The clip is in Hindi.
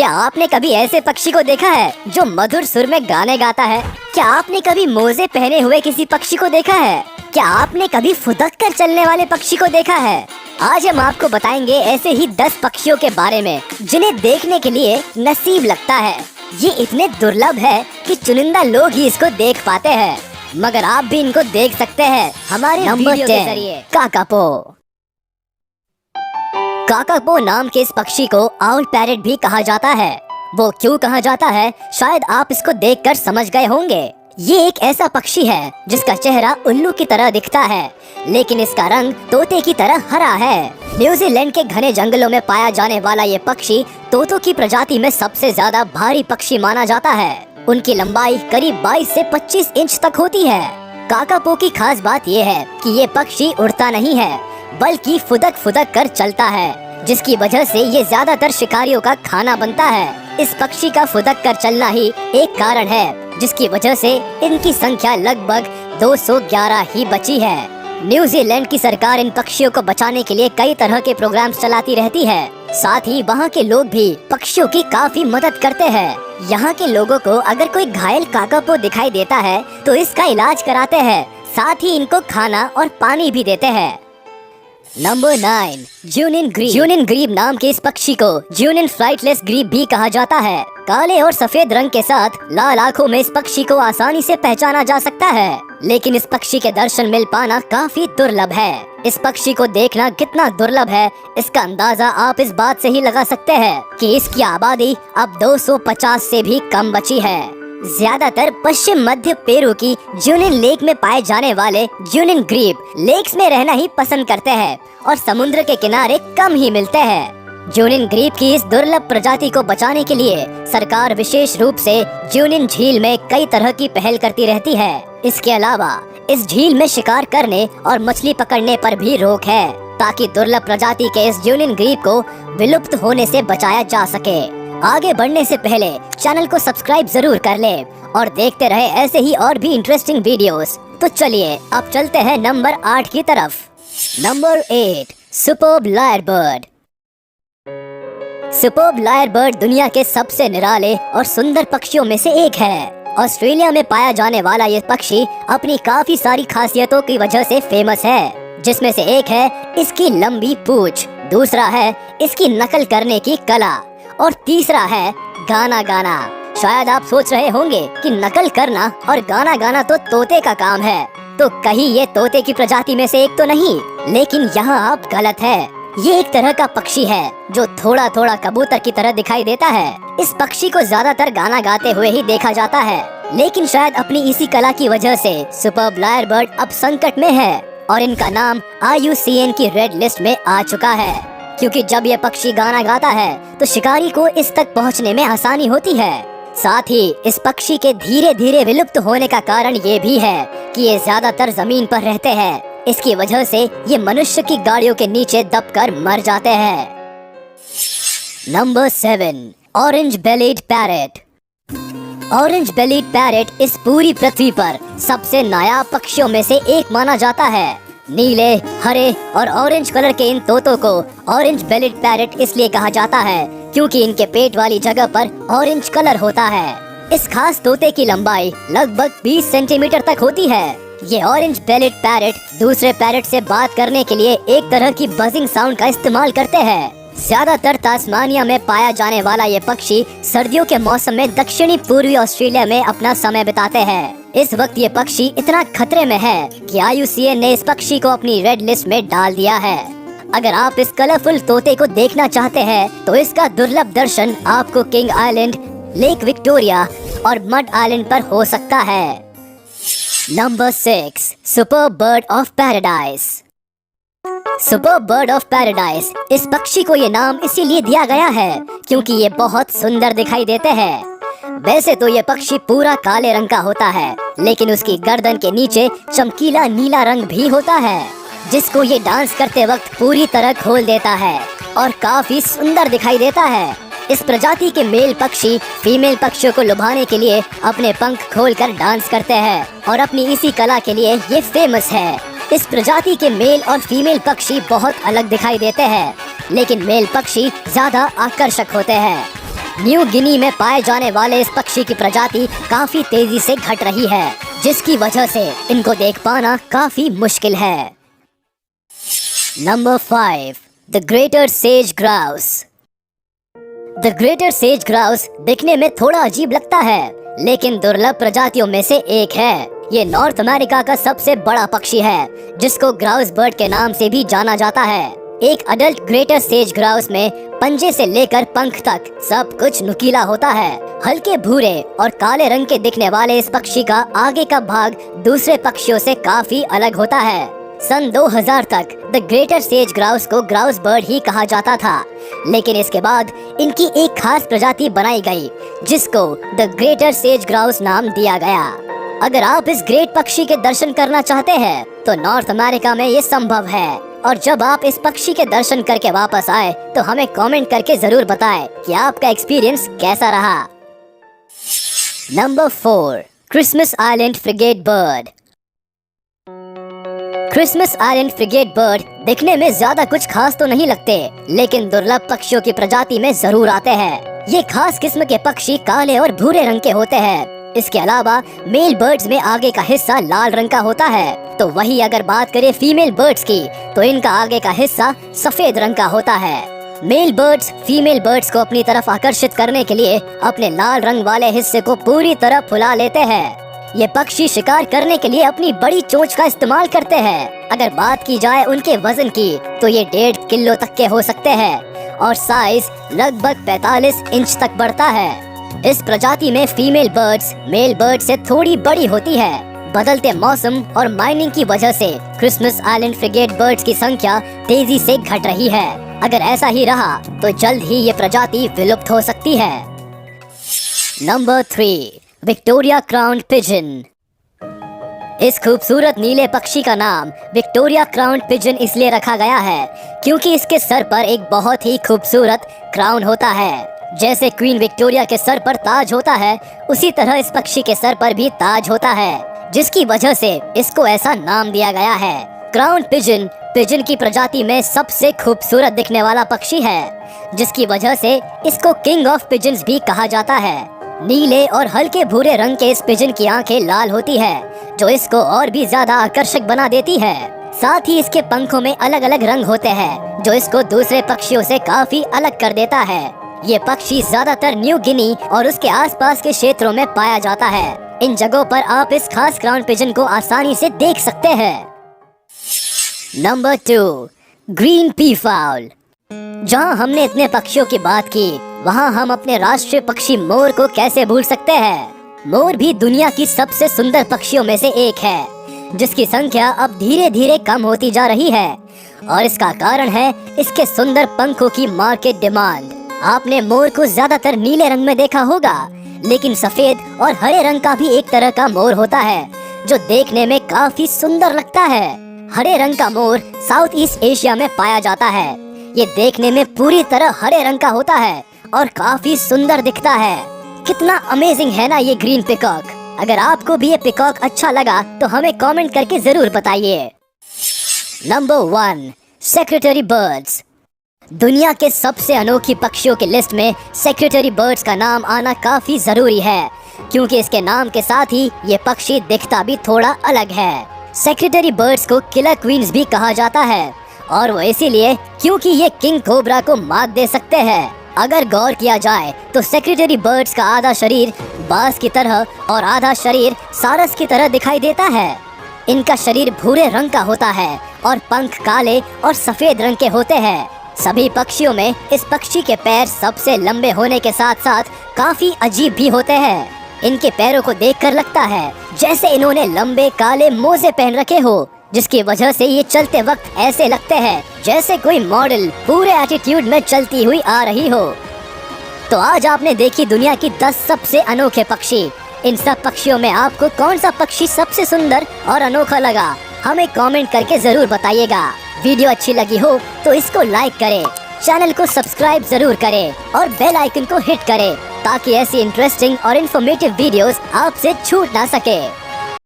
क्या आपने कभी ऐसे पक्षी को देखा है जो मधुर सुर में गाने गाता है? क्या आपने कभी मोजे पहने हुए किसी पक्षी को देखा है? क्या आपने कभी फुदक कर चलने वाले पक्षी को देखा है? आज हम आपको बताएंगे ऐसे ही 10 पक्षियों के बारे में जिन्हें देखने के लिए नसीब लगता है। ये इतने दुर्लभ है कि चुनिंदा लोग ही इसको देख पाते हैं, मगर आप भी इनको देख सकते हैं हमारे नंबर 10 के जरिए। काकापो। काकापो नाम के इस पक्षी को आउल पैरेट भी कहा जाता है। वो क्यों कहा जाता है, शायद आप इसको देखकर समझ गए होंगे। ये एक ऐसा पक्षी है जिसका चेहरा उल्लू की तरह दिखता है, लेकिन इसका रंग तोते की तरह हरा है। न्यूजीलैंड के घने जंगलों में पाया जाने वाला ये पक्षी तोतों की प्रजाति में सबसे ज्यादा भारी पक्षी माना जाता है। उनकी लंबाई करीब 22 से 25 इंच तक होती है। काकापो की खास बात ये है कि ये पक्षी उड़ता नहीं है, बल्कि फुदक फुदक कर चलता है, जिसकी वजह से ये ज्यादातर शिकारियों का खाना बनता है। इस पक्षी का फुदक कर चलना ही एक कारण है जिसकी वजह से इनकी संख्या लगभग 211 ही बची है। न्यूजीलैंड की सरकार इन पक्षियों को बचाने के लिए कई तरह के प्रोग्राम्स चलाती रहती है। साथ ही वहाँ के लोग भी पक्षियों की काफी मदद करते हैं। यहाँ के लोगों को अगर कोई घायल काकापो दिखाई देता है तो इसका इलाज कराते हैं, साथ ही इनको खाना और पानी भी देते हैं। नंबर 9, ज्यूनिन ग्रीब। ज्यूनिन ग्रीब नाम के इस पक्षी को ज्यूनिन फ्लाइटलेस ग्रीब भी कहा जाता है। काले और सफेद रंग के साथ लाल आँखों में इस पक्षी को आसानी से पहचाना जा सकता है, लेकिन इस पक्षी के दर्शन मिल पाना काफी दुर्लभ है। इस पक्षी को देखना कितना दुर्लभ है, इसका अंदाजा आप इस बात से ही लगा सकते हैं कि इसकी आबादी अब 250 से भी कम बची है। ज्यादातर पश्चिम मध्य पेरू की ज्यूनिन लेक में पाए जाने वाले ज्यूनिन ग्रीब लेक्स में रहना ही पसंद करते हैं और समुद्र के किनारे कम ही मिलते हैं। ज्यूनिन ग्रीब की इस दुर्लभ प्रजाति को बचाने के लिए सरकार विशेष रूप से ज्यूनिन झील में कई तरह की पहल करती रहती है। इसके अलावा इस झील में शिकार करने और मछली पकड़ने पर भी रोक है, ताकि दुर्लभ प्रजाति के इस ज्यूनिन ग्रीब को विलुप्त होने से बचाया जा सके। आगे बढ़ने से पहले चैनल को सब्सक्राइब जरूर कर ले और देखते रहे ऐसे ही और भी इंटरेस्टिंग वीडियोस। तो चलिए अब चलते हैं नंबर 8 की तरफ। Number 8, superb lyrebird. Superb lyrebird दुनिया के सबसे निराले और सुंदर पक्षियों में से एक है। ऑस्ट्रेलिया में पाया जाने वाला ये पक्षी अपनी काफी सारी खासियतों की वजह से फेमस है, जिसमें से एक है इसकी लंबी पूंछ, दूसरा है इसकी नकल करने की कला और तीसरा है गाना गाना। शायद आप सोच रहे होंगे कि नकल करना और गाना गाना तो तोते का काम है, तो कहीं ये तोते की प्रजाति में से एक तो नहीं, लेकिन यहाँ आप गलत है। ये एक तरह का पक्षी है जो थोड़ा थोड़ा कबूतर की तरह दिखाई देता है। इस पक्षी को ज्यादातर गाना गाते हुए ही देखा जाता है, लेकिन शायद अपनी इसी कला की वजह से सुपर्ब लायरबर्ड अब संकट में है और इनका नाम IUCN की रेड लिस्ट में आ चुका है, क्योंकि जब ये पक्षी गाना गाता है तो शिकारी को इस तक पहुंचने में आसानी होती है। साथ ही इस पक्षी के धीरे धीरे विलुप्त होने का कारण ये भी है कि ये ज्यादातर जमीन पर रहते हैं। इसकी वजह से ये मनुष्य की गाड़ियों के नीचे दबकर मर जाते हैं। Number 7, orange bellied parrot. Orange bellied parrot इस पूरी पृथ्वी पर सबसे नायाब पक्षियों में से एक माना जाता है। नीले, हरे और ऑरेंज कलर के इन तोतों को ऑरेंज बेलीड पैरेट इसलिए कहा जाता है क्योंकि इनके पेट वाली जगह पर ऑरेंज कलर होता है। इस खास तोते की लंबाई लगभग 20 सेंटीमीटर तक होती है। ये ऑरेंज बेलीड पैरेट दूसरे पैरेट से बात करने के लिए एक तरह की बजिंग साउंड का इस्तेमाल करते हैं। ज्यादातर तास्मानिया में पाया जाने वाला ये पक्षी सर्दियों के मौसम में दक्षिणी पूर्वी ऑस्ट्रेलिया में अपना समय बिताते हैं। इस वक्त ये पक्षी इतना खतरे में है कि IUCN ने इस पक्षी को अपनी रेड लिस्ट में डाल दिया है। अगर आप इस कलरफुल तोते को देखना चाहते हैं तो इसका दुर्लभ दर्शन आपको किंग आइलैंड, लेक विक्टोरिया और मड आइलैंड पर हो सकता है। Number 6, superb bird of paradise. Superb bird of paradise, इस पक्षी को ये नाम इसीलिए दिया गया है क्योंकि ये बहुत सुंदर दिखाई देते हैं। वैसे तो ये पक्षी पूरा काले रंग का होता है, लेकिन उसकी गर्दन के नीचे चमकीला नीला रंग भी होता है, जिसको ये डांस करते वक्त पूरी तरह खोल देता है और काफी सुंदर दिखाई देता है। इस प्रजाति के मेल पक्षी फीमेल पक्षियों को लुभाने के लिए अपने पंख खोलकर डांस करते हैं और अपनी इसी कला के लिए ये फेमस है। इस प्रजाति के मेल और फीमेल पक्षी बहुत अलग दिखाई देते हैं, लेकिन मेल पक्षी ज्यादा आकर्षक होते हैं। न्यू गिनी में पाए जाने वाले इस पक्षी की प्रजाति काफी तेजी से घट रही है, जिसकी वजह से इनको देख पाना काफी मुश्किल है। Number 5, the greater says grouse. The greater says grouse दिखने में थोड़ा अजीब लगता है, लेकिन दुर्लभ प्रजातियों में से एक है। ये नॉर्थ अमेरिका का सबसे बड़ा पक्षी है, जिसको ग्राउस बर्ड के नाम से भी जाना जाता है। एक अडल्ट ग्रेटर सेज ग्राउस में पंजे से लेकर पंख तक सब कुछ नुकीला होता है। हल्के भूरे और काले रंग के दिखने वाले इस पक्षी का आगे का भाग दूसरे पक्षियों से काफी अलग होता है। सन 2000 तक द ग्रेटर सेज ग्राउस को ग्राउस बर्ड ही कहा जाता था, लेकिन इसके बाद इनकी एक खास प्रजाति बनाई गई, जिसको द ग्रेटर सेज ग्राउस नाम दिया गया। अगर आप इस ग्रेट पक्षी के दर्शन करना चाहते हैं तो नॉर्थ अमेरिका में ये संभव है। और जब आप इस पक्षी के दर्शन करके वापस आए तो हमें कमेंट करके जरूर बताएं कि आपका एक्सपीरियंस कैसा रहा। Number 4, Christmas island frigate bird. Christmas island frigate bird दिखने में ज्यादा कुछ खास तो नहीं लगते, लेकिन दुर्लभ पक्षियों की प्रजाति में जरूर आते हैं। ये खास किस्म के पक्षी काले और भूरे रंग के होते हैं। इसके अलावा मेल बर्ड्स में आगे का हिस्सा लाल रंग का होता है, तो वही अगर बात करें फीमेल बर्ड्स की तो इनका आगे का हिस्सा सफेद रंग का होता है। मेल बर्ड्स फीमेल बर्ड्स को अपनी तरफ आकर्षित करने के लिए अपने लाल रंग वाले हिस्से को पूरी तरह फुला लेते हैं। ये पक्षी शिकार करने के लिए अपनी बड़ी चोंच का इस्तेमाल करते हैं। अगर बात की जाए उनके वजन की तो ये 1.5 किलो तक के हो सकते हैं और साइज लगभग 45 इंच तक बढ़ता है। इस प्रजाति में फीमेल बर्ड्स मेल बर्ड से थोड़ी बड़ी होती है। बदलते मौसम और माइनिंग की वजह से क्रिसमस आइलैंड फ्रिगेट बर्ड्स की संख्या तेजी से घट रही है। अगर ऐसा ही रहा तो जल्द ही ये प्रजाति विलुप्त हो सकती है। Number 3, Victoria crowned pigeon. इस खूबसूरत नीले पक्षी का नाम विक्टोरिया क्राउन्ड पिजन इसलिए रखा गया है क्योंकि इसके सर पर एक बहुत ही खूबसूरत क्राउन होता है। जैसे क्वीन विक्टोरिया के सर पर ताज होता है, उसी तरह इस पक्षी के सर पर भी ताज होता है, जिसकी वजह से इसको ऐसा नाम दिया गया है। क्राउन्ड पिजन पिजन की प्रजाति में सबसे खूबसूरत दिखने वाला पक्षी है, जिसकी वजह से इसको किंग ऑफ पिजन्स भी कहा जाता है। नीले और हल्के भूरे रंग के इस पिजन की आंखें लाल होती है, जो इसको और भी ज्यादा आकर्षक बना देती है। साथ ही इसके पंखों में अलग अलग रंग होते हैं, जो इसको दूसरे पक्षियों से काफी अलग कर देता है। ये पक्षी ज्यादातर न्यू गिनी और उसके आसपास के क्षेत्रों में पाया जाता है। इन जगहों पर आप इस खास क्राउन पिजन को आसानी से देख सकते हैं। Number 2, green peafowl. जहां हमने इतने पक्षियों की बात की, वहां हम अपने राष्ट्रीय पक्षी मोर को कैसे भूल सकते हैं। मोर भी दुनिया की सबसे सुंदर पक्षियों में से एक है, जिसकी संख्या अब धीरे धीरे कम होती जा रही है, और इसका कारण है इसके सुंदर पंखों की मार्केट डिमांड। आपने मोर को ज्यादातर नीले रंग में देखा होगा, लेकिन सफेद और हरे रंग का भी एक तरह का मोर होता है, जो देखने में काफी सुंदर लगता है। हरे रंग का मोर साउथ ईस्ट एशिया में पाया जाता है। ये देखने में पूरी तरह हरे रंग का होता है और काफी सुंदर दिखता है। कितना अमेजिंग है ना ये ग्रीन पिकॉक। अगर आपको भी ये पिकॉक अच्छा लगा तो हमें कमेंट करके जरूर बताइए। Number 1, secretary birds. दुनिया के सबसे अनोखी पक्षियों की लिस्ट में सेक्रेटरी बर्ड्स का नाम आना काफी जरूरी है, क्योंकि इसके नाम के साथ ही ये पक्षी दिखता भी थोड़ा अलग है। सेक्रेटरी बर्ड्स को किलर क्वींस भी कहा जाता है, और वो इसीलिए क्योंकि ये किंग कोबरा को मात दे सकते हैं। अगर गौर किया जाए तो सेक्रेटरी बर्ड्स का आधा शरीर बाज की तरह और आधा शरीर सारस की तरह दिखाई देता है। इनका शरीर भूरे रंग का होता है और पंख काले और सफेद रंग के होते हैं। सभी पक्षियों में इस पक्षी के पैर सबसे लंबे होने के साथ साथ काफी अजीब भी होते हैं। इनके पैरों को देखकर लगता है जैसे इन्होंने लंबे काले मोजे पहन रखे हो, जिसकी वजह से ये चलते वक्त ऐसे लगते हैं जैसे कोई मॉडल पूरे एटीट्यूड में चलती हुई आ रही हो। तो आज आपने देखी दुनिया की 10 सबसे अनोखे पक्षी। इन सब पक्षियों में आपको कौन सा पक्षी सबसे सुंदर और अनोखा लगा, हमें कमेंट करके जरूर बताइएगा। वीडियो अच्छी लगी हो तो इसको लाइक करें, चैनल को सब्सक्राइब जरूर करें और बेल आइकन को हिट करें, ताकि ऐसी इंटरेस्टिंग और इन्फॉर्मेटिव वीडियोस आपसे छूट ना सके।